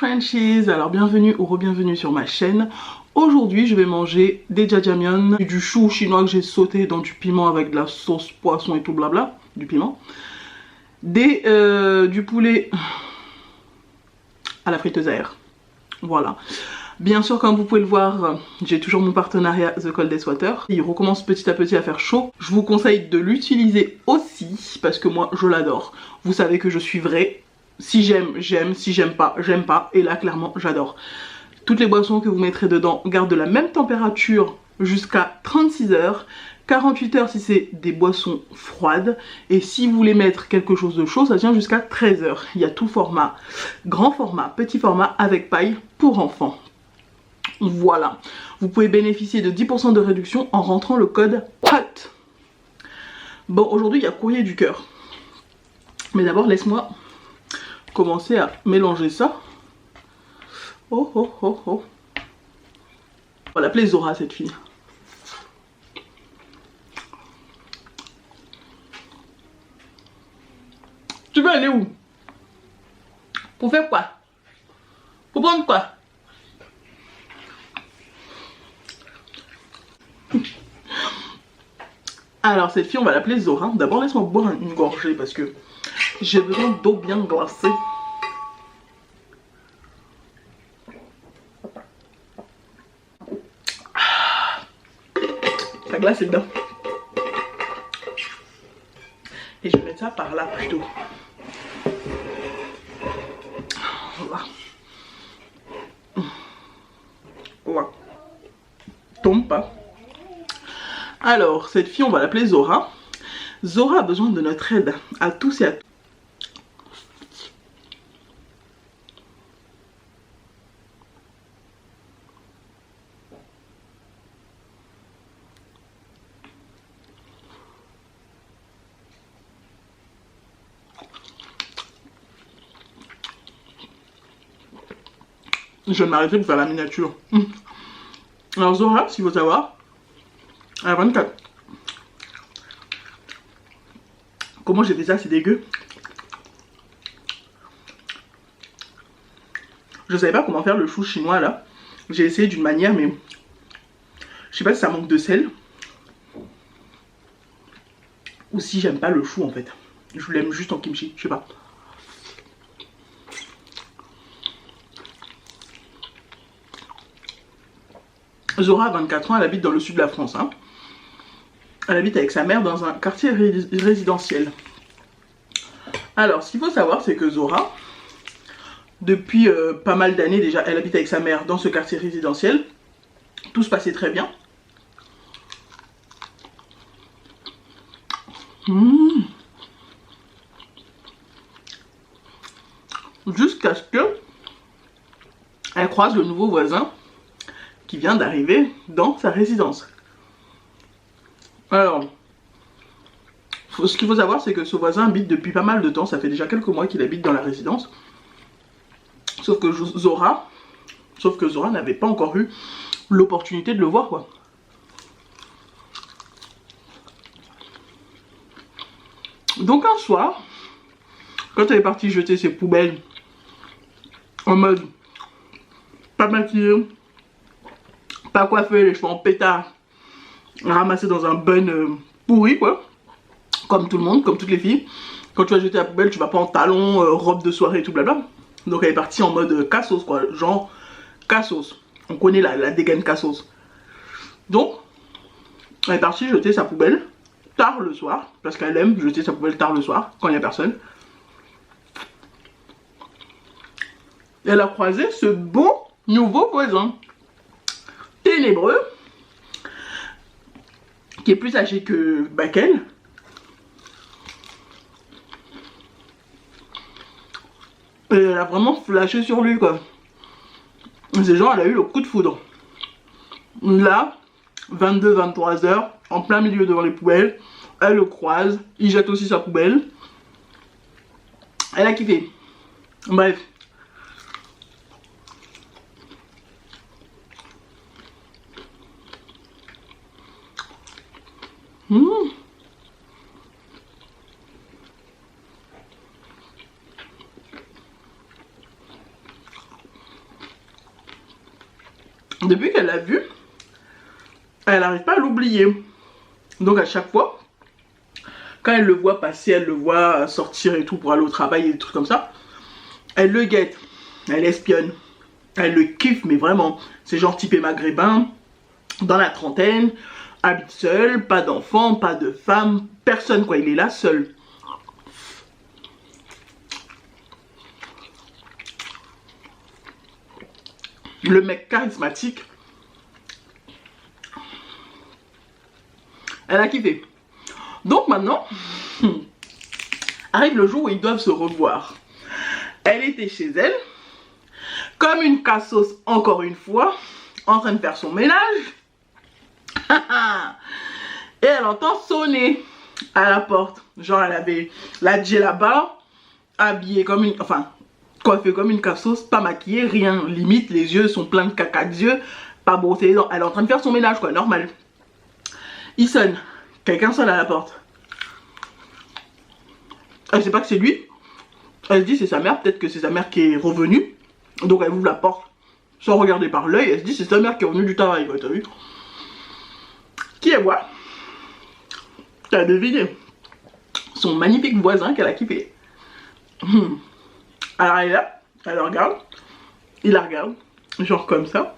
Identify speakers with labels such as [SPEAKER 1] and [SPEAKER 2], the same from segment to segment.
[SPEAKER 1] Frenchies, alors bienvenue ou re-bienvenue sur ma chaîne. Aujourd'hui je vais manger des jjajangmyeon, du chou chinois que j'ai sauté dans du piment avec de la sauce poisson et tout blabla, du piment. Du poulet à la friteuse à air, voilà. Bien sûr, comme vous pouvez le voir, j'ai toujours mon partenariat The Coldest Water. Il recommence petit à petit à faire chaud. Je vous conseille de l'utiliser aussi parce que moi je l'adore. Vous savez que je suis vraie. Si j'aime, j'aime. Si j'aime pas, j'aime pas. Et là, clairement, j'adore. Toutes les boissons que vous mettrez dedans gardent la même température jusqu'à 36 heures. 48 heures si c'est des boissons froides. Et si vous voulez mettre quelque chose de chaud, ça tient jusqu'à 13 heures. Il y a tout format. Grand format, petit format avec paille pour enfants. Voilà, vous pouvez bénéficier de 10% de réduction en rentrant le code HOT. Bon, aujourd'hui il y a courrier du cœur. Mais d'abord laisse-moi commencer à mélanger ça. Oh oh oh oh. On va l'appeler Zora cette fille. Tu veux aller où? Pour faire quoi? Pour prendre quoi? Alors cette fille on va l'appeler Zora. D'abord laisse-moi boire une gorgée parce que j'ai besoin d'eau bien glacée. Ça glace dedans. Et je vais mettre ça par là plutôt. Voilà. Voilà. Tombe pas. Alors, cette fille, on va l'appeler Zora. Zora a besoin de notre aide, à tous et à tous. Je vais m'arrêter pour faire la miniature. Alors Zora, s'il faut savoir, elle a 24. Comment j'ai fait ça, c'est dégueu. Je savais pas comment faire le chou chinois là. J'ai essayé d'une manière mais je sais pas si ça manque de sel. Ou si j'aime pas le chou en fait. Je l'aime juste en kimchi, je sais pas. Zora a 24 ans, elle habite dans le sud de la France. Hein. Elle habite avec sa mère dans un quartier résidentiel. Alors, ce qu'il faut savoir, c'est que Zora, depuis pas mal d'années déjà, elle habite avec sa mère dans ce quartier résidentiel. Tout se passait très bien. Jusqu'à ce que elle croise le nouveau voisin qui vient d'arriver dans sa résidence. Alors, ce qu'il faut savoir, c'est que ce voisin habite depuis pas mal de temps. Ça fait déjà quelques mois qu'il habite dans la résidence. Sauf que Zora n'avait pas encore eu l'opportunité de le voir, quoi. Donc un soir, quand elle est partie jeter ses poubelles, en mode pas maquillée, pas coiffée, les cheveux en pétard, ramassés dans un bun pourri, quoi. Comme tout le monde, comme toutes les filles. Quand tu vas jeter la poubelle, tu vas pas en talons, robe de soirée et tout blabla. Donc elle est partie en mode cassos, quoi. Genre cassos. On connaît la dégaine cassos. Donc, elle est partie jeter sa poubelle tard le soir. Parce qu'elle aime jeter sa poubelle tard le soir, quand il n'y a personne. Elle a croisé ce bon nouveau voisin. Ténébreux. Qui est plus âgé que qu'elle. Et elle a vraiment flashé sur lui, quoi. C'est genre, elle a eu le coup de foudre. Là, 22-23 heures, en plein milieu devant les poubelles, elle le croise, il jette aussi sa poubelle. Elle a kiffé. Bref. l'a vu, elle n'arrive pas à l'oublier. Donc à chaque fois, quand elle le voit passer, elle le voit sortir et tout pour aller au travail et des trucs comme ça, elle le guette, elle espionne, elle le kiffe, mais vraiment. C'est genre typé maghrébin, dans la trentaine, habite seul, pas d'enfant, pas de femme, personne quoi, il est là seul. Le mec charismatique. Elle a kiffé. Donc maintenant, arrive le jour où ils doivent se revoir. Elle était chez elle, comme une cassos encore une fois, en train de faire son ménage. Et elle entend sonner à la porte. Genre elle avait la djellaba, habillée comme une... Enfin, coiffée comme une cassos, pas maquillée, rien. Limite, les yeux sont pleins de caca de yeux, pas brossée les dents. Elle est en train de faire son ménage quoi, normal. Il sonne. Quelqu'un sonne à la porte. Elle sait pas que c'est lui. Elle se dit c'est sa mère, peut-être que c'est sa mère qui est revenue. Donc elle ouvre la porte sans regarder par l'œil. Elle se dit c'est sa mère qui est revenue du travail, t'as vu. Qui elle voit? T'as deviné. Son magnifique voisin qu'elle a kiffé. Alors elle est là, elle le regarde. Il la regarde, genre comme ça.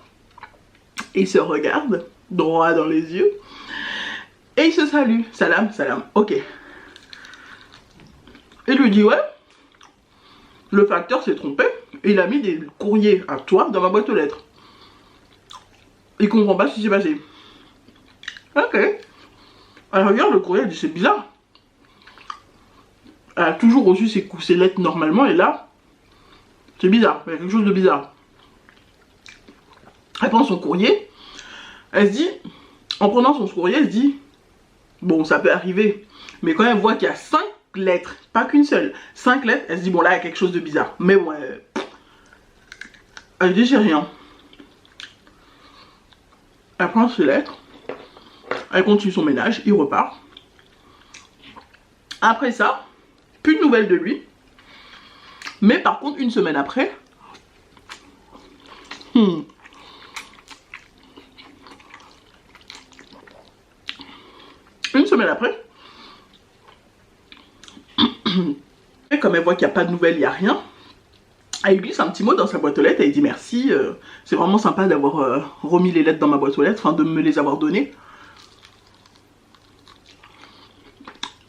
[SPEAKER 1] Il se regarde droit dans les yeux. Et il se salue. Salam, salam, ok. Il lui dit ouais, le facteur s'est trompé. Il a mis des courriers à toi dans ma boîte aux lettres. Il comprend pas ce qui s'est passé. Ok. Elle regarde le courrier, elle dit c'est bizarre. Elle a toujours reçu ses lettres normalement et là, c'est bizarre, il y a quelque chose de bizarre. Elle prend son courrier, elle se dit, en prenant son courrier, elle se dit, bon ça peut arriver, mais quand elle voit qu'il y a 5 lettres, pas qu'une seule, 5 lettres, elle se dit bon là il y a quelque chose de bizarre. Mais bon, elle dit j'ai rien. Elle prend ses lettres, elle continue son ménage, il repart. Après ça, plus de nouvelles de lui. Mais par contre, une semaine après, une semaine après, et comme elle voit qu'il n'y a pas de nouvelles, il n'y a rien, elle glisse un petit mot dans sa boîte aux lettres, elle dit merci, c'est vraiment sympa d'avoir remis les lettres dans ma boîte aux lettres, enfin de me les avoir données.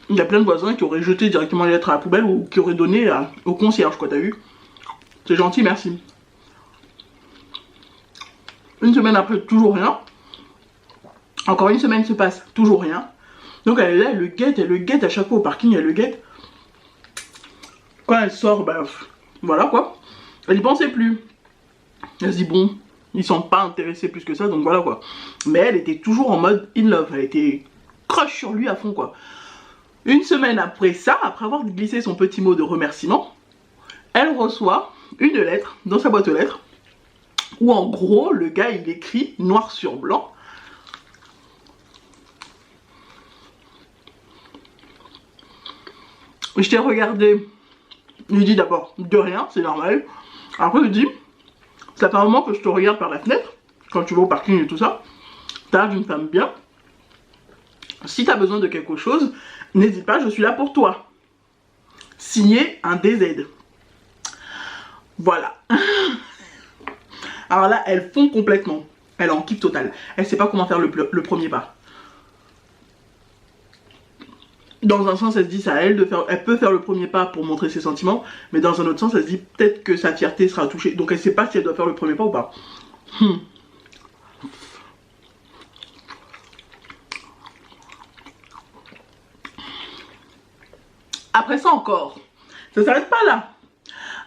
[SPEAKER 1] Il y a plein de voisins qui auraient jeté directement les lettres à la poubelle ou qui auraient donné au concierge, quoi, t'as vu? C'est gentil, merci. Une semaine après, toujours rien. Encore une semaine se passe, toujours rien. Donc elle est là, elle le guette à chaque fois au parking, elle le guette. Quand elle sort, bah voilà quoi. Elle y pensait plus. Elle se dit bon, ils sont pas intéressés plus que ça, donc voilà quoi. Mais elle était toujours en mode in love, elle était crush sur lui à fond quoi. Une semaine après ça, après avoir glissé son petit mot de remerciement, elle reçoit une lettre dans sa boîte aux lettres où en gros le gars il écrit noir sur blanc. Je t'ai regardé, il lui dit d'abord de rien, c'est normal. Après il dit, ça fait un moment que je te regarde par la fenêtre, quand tu vas au parking et tout ça, t'as l'air d'une femme bien. Si t'as besoin de quelque chose, n'hésite pas, je suis là pour toi. Signé un DZ. Voilà. Alors là, elle fond complètement. Elle est en kiff total. Elle sait pas comment faire le premier pas. Dans un sens, elle se dit, c'est à elle de faire. Elle peut faire le premier pas pour montrer ses sentiments, mais dans un autre sens, elle se dit peut-être que sa fierté sera touchée. Donc elle sait pas si elle doit faire le premier pas ou pas. Après ça encore, ça s'arrête pas là.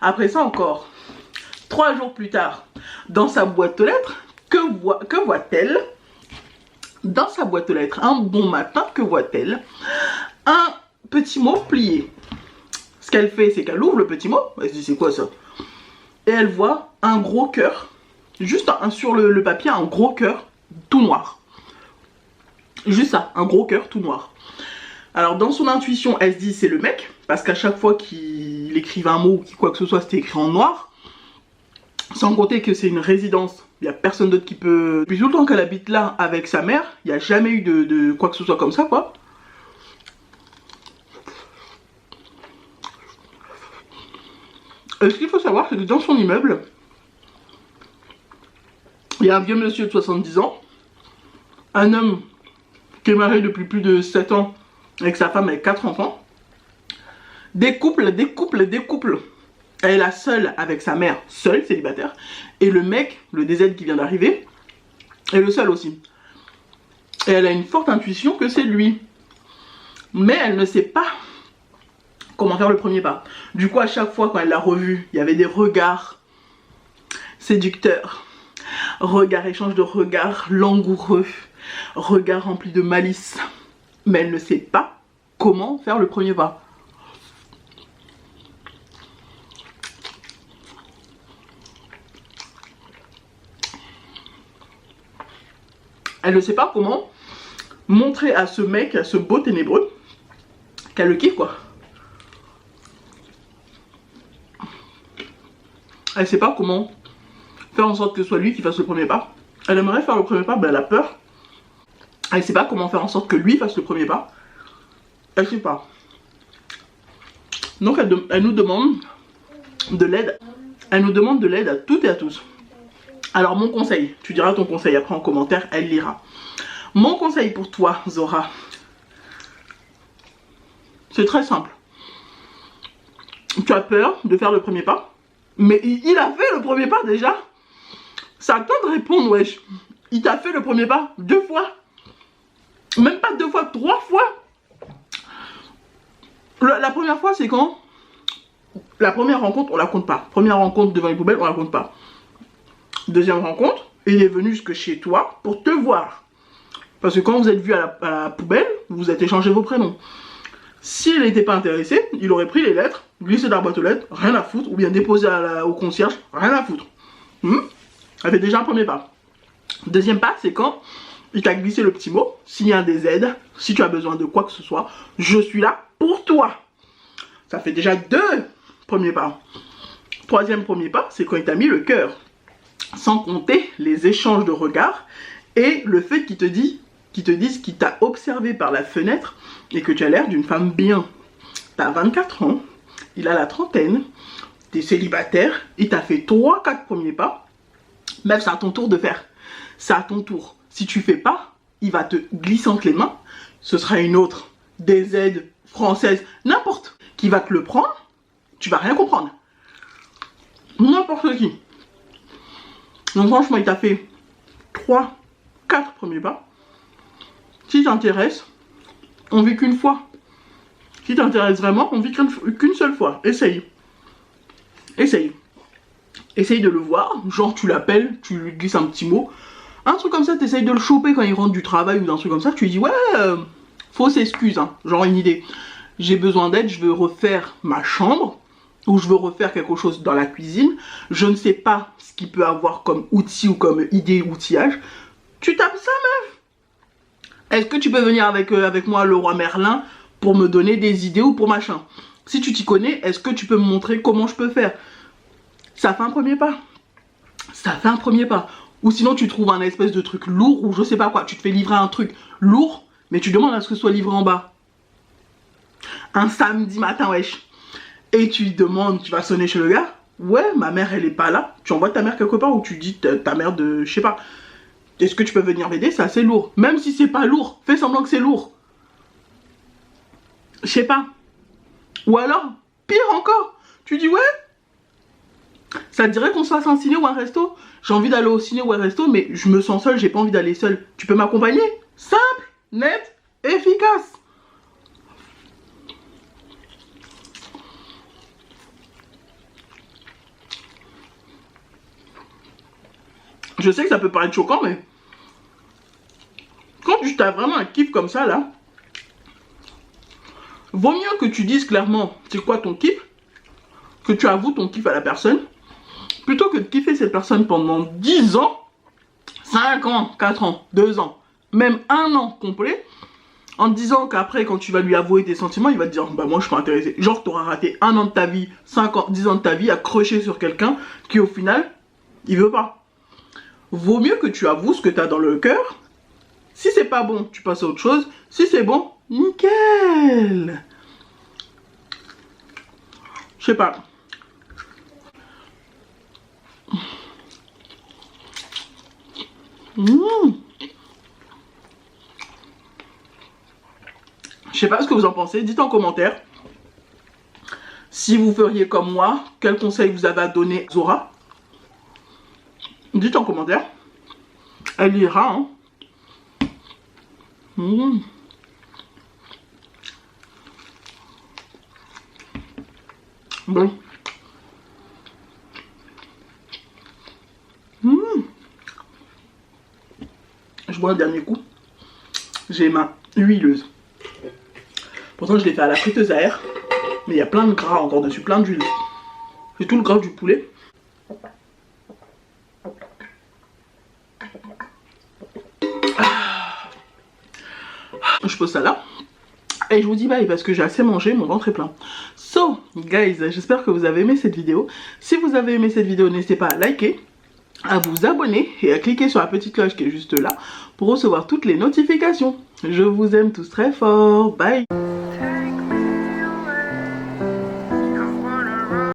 [SPEAKER 1] Après ça encore, 3 jours plus tard, dans sa boîte aux lettres, que voit-elle? Dans sa boîte aux lettres, un bon matin, que voit-elle? Un petit mot plié. Ce qu'elle fait, c'est qu'elle ouvre le petit mot. Elle se dit, c'est quoi ça? Et elle voit un gros cœur. Juste sur le papier, un gros cœur tout noir. Juste ça, un gros cœur tout noir. Alors dans son intuition, elle se dit c'est le mec, parce qu'à chaque fois qu'il écrivait un mot ou quoi que ce soit, c'était écrit en noir. Sans compter que c'est une résidence Il n'y a personne d'autre qui peut... Puis tout le temps qu'elle habite là avec sa mère, il n'y a jamais eu de quoi que ce soit comme ça, quoi. Et ce qu'il faut savoir, c'est que dans son immeuble, il y a un vieux monsieur de 70 ans, un homme qui est marié depuis plus de 7 ans avec sa femme avec 4 enfants, des couples. Elle est la seule avec sa mère, seule, célibataire, et le mec, le DZ qui vient d'arriver, est le seul aussi. Et elle a une forte intuition que c'est lui. Mais elle ne sait pas comment faire le premier pas. Du coup, à chaque fois quand elle l'a revu, il y avait des regards séducteurs, échange de regards langoureux, regards remplis de malice. Mais elle ne sait pas comment faire le premier pas. Elle ne sait pas comment montrer à ce mec, à ce beau ténébreux, qu'elle le kiffe, quoi. Elle ne sait pas comment faire en sorte que ce soit lui qui fasse le premier pas. Elle aimerait faire le premier pas, mais elle a peur. Elle ne sait pas comment faire en sorte que lui fasse le premier pas. Elle ne sait pas. Donc elle nous demande de l'aide. Elle nous demande de l'aide à toutes et à tous. Alors mon conseil, tu diras ton conseil après en commentaire, elle lira. Mon conseil pour toi, Zora, c'est très simple. Tu as peur de faire le premier pas, mais il a fait le premier pas déjà. Ça attend de répondre, wesh. Il t'a fait le premier pas 2 fois. Même pas 2 fois, 3 fois. La première fois, c'est quand? La première rencontre, on la compte pas. Première rencontre devant les poubelles, on la compte pas. Deuxième rencontre, il est venu jusque chez toi pour te voir. Parce que quand vous êtes vu à la poubelle, vous êtes échangé vos prénoms. S'il n'était pas intéressé, il aurait pris les lettres, glissé dans la boîte aux lettres, rien à foutre, ou bien déposé au concierge, rien à foutre. Ça fait déjà un premier pas. Deuxième pas, c'est quand il t'a glissé le petit mot, s'il y a des aides, si tu as besoin de quoi que ce soit, je suis là pour toi. Ça fait déjà 2 premiers pas. Troisième premier pas, c'est quand il t'a mis le cœur. Sans compter les échanges de regards et le fait qu'il te dise qu'il t'a observé par la fenêtre et que tu as l'air d'une femme bien. T'as 24 ans, il a la trentaine, t'es célibataire, il t'a fait 3-4 premiers pas. Même c'est à ton tour de faire. C'est à ton tour. Si tu fais pas, il va te glisser entre les mains. Ce sera une autre, des aides françaises, n'importe, qui va te le prendre. Tu vas rien comprendre. N'importe qui. Donc franchement, il t'a fait 3-4 premiers pas. Si t'intéresse, on vit qu'une fois. Si t'intéresse vraiment, on vit qu'une seule fois. Essaye. Essaye. Essaye de le voir. Genre tu l'appelles, tu lui glisses un petit mot. Un truc comme ça, t'essayes de le choper quand il rentre du travail ou d'un truc comme ça. Tu lui dis ouais, fausse excuse, hein. Genre une idée. J'ai besoin d'aide, je veux refaire ma chambre. Ou je veux refaire quelque chose dans la cuisine, je ne sais pas ce qu'il peut avoir comme outil ou comme idée, outillage, tu tapes ça, meuf. Est-ce que tu peux venir avec moi, le roi Merlin, pour me donner des idées ou pour machin? Si tu t'y connais, est-ce que tu peux me montrer comment je peux faire? Ça fait un premier pas. Ça fait un premier pas. Ou sinon, tu trouves un espèce de truc lourd, ou je sais pas quoi, tu te fais livrer un truc lourd, mais tu demandes à ce que ce soit livré en bas. Un samedi matin, wesh. Et tu lui demandes, tu vas sonner chez le gars. Ouais, ma mère elle est pas là. Tu envoies ta mère quelque part ou tu dis ta mère de, je sais pas. Est-ce que tu peux venir m'aider? C'est assez lourd. Même si c'est pas lourd, fais semblant que c'est lourd. Je sais pas. Ou alors, pire encore, tu dis ouais. Ça te dirait qu'on se fasse un ciné ou un resto? J'ai envie d'aller au ciné ou un resto, mais je me sens seule, j'ai pas envie d'aller seule. Tu peux m'accompagner? Simple, net, efficace. Je sais que ça peut paraître choquant, mais quand tu as vraiment un kiff comme ça, là, vaut mieux que tu dises clairement c'est quoi ton kiff, que tu avoues ton kiff à la personne, plutôt que de kiffer cette personne pendant 10 ans, 5 ans, 4 ans, 2 ans, même 1 an complet, en te disant qu'après, quand tu vas lui avouer tes sentiments, il va te dire bah moi je suis pas intéressé. Genre tu auras raté 1 an de ta vie, 5 ans, 10 ans de ta vie à crocher sur quelqu'un qui au final, il veut pas. vaut mieux que tu avoues ce que tu as dans le cœur. Si c'est pas bon, tu passes à autre chose. Si c'est bon, nickel. Je sais pas. Je sais pas ce que vous en pensez, dites en commentaire. Si vous feriez comme moi, quel conseil vous avez à donner à Zora? Dites en commentaire. Elle ira, hein. Bon. Je bois un dernier coup. J'ai ma huileuse. Pourtant, je l'ai fait à la friteuse à air. Mais il y a plein de gras encore dessus, plein d'huile. C'est tout le gras du poulet. Je pose ça là. Et je vous dis bye parce que j'ai assez mangé, mon ventre est plein. So, guys, j'espère que vous avez aimé cette vidéo. Si vous avez aimé cette vidéo, n'hésitez pas à liker, à vous abonner et à cliquer sur la petite cloche qui est juste là pour recevoir toutes les notifications. Je vous aime tous très fort. Bye!